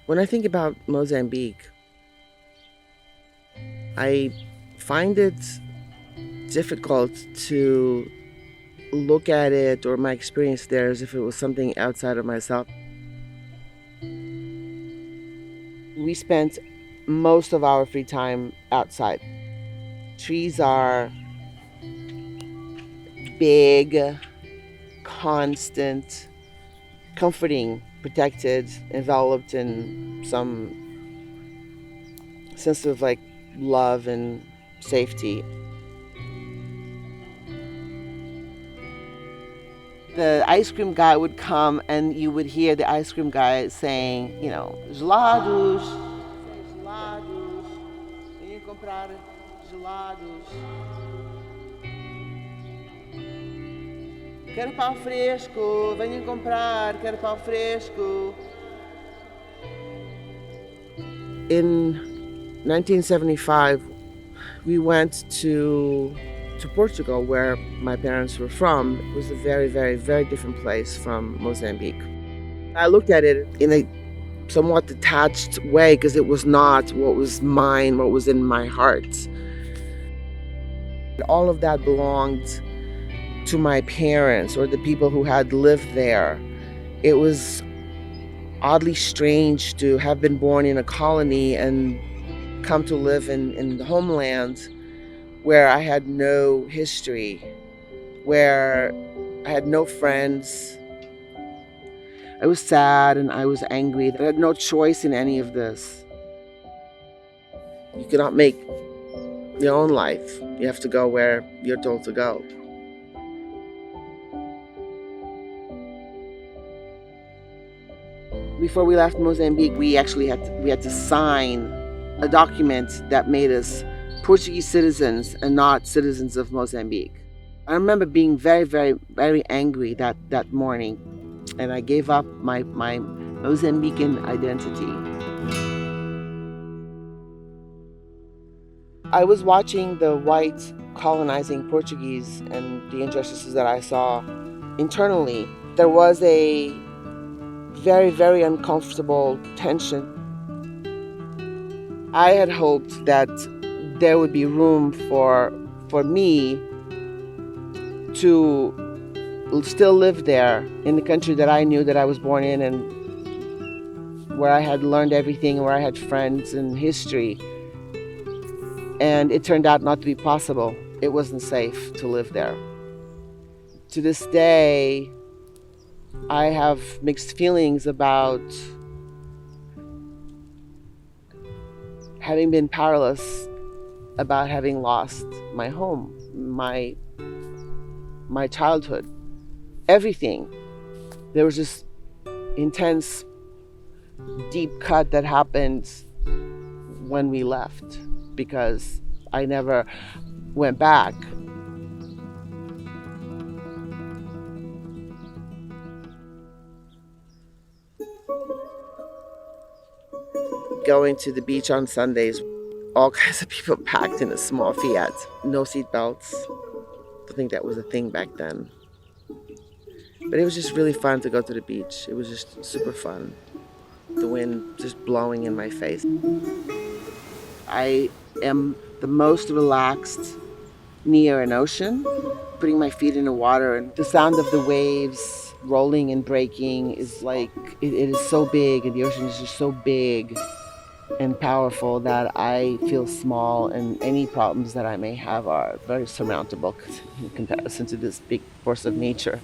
When I think about Mozambique, I find it difficult to look at it or my experience there as if it was something outside of myself. We spent most of our free time outside. Trees are big, constant, comforting, protected, enveloped in some sense of like love and safety. The ice cream guy would come and you would hear the ice cream guy saying, gelados, gelados, venham comprar gelados. Quero pão fresco, venham comprar, quero pão fresco. In 1975, we went to Portugal, where my parents were from. It was a very, very, very different place from Mozambique. I looked at it in a somewhat detached way because it was not what was mine, what was in my heart. All of that belonged to my parents or the people who had lived there. It was oddly strange to have been born in a colony and come to live in the homeland where I had no history, where I had no friends. I was sad and I was angry. I had no choice in any of this. You cannot make your own life. You have to go where you're told to go. Before we left Mozambique, we had to sign a document that made us Portuguese citizens and not citizens of Mozambique. I remember being very, very, very angry that morning, and I gave up my Mozambican identity. I was watching the whites colonizing Portuguese and the injustices that I saw internally. There was a very, very uncomfortable tension. I had hoped that there would be room for me to still live there in the country that I knew that I was born in and where I had learned everything, where I had friends and history. And it turned out not to be possible. It wasn't safe to live there. To this day, I have mixed feelings about having been powerless, about having lost my home, my childhood, everything. There was this intense, deep cut that happened when we left because I never went back. Going to the beach on Sundays, all kinds of people packed in a small Fiat, no seat belts. I think that was a thing back then. But it was just really fun to go to the beach. It was just super fun. The wind just blowing in my face. I am the most relaxed near an ocean, putting my feet in the water, and the sound of the waves rolling and breaking is like, it is so big, and the ocean is just so big and powerful that I feel small, and any problems that I may have are very surmountable in comparison to this big force of nature.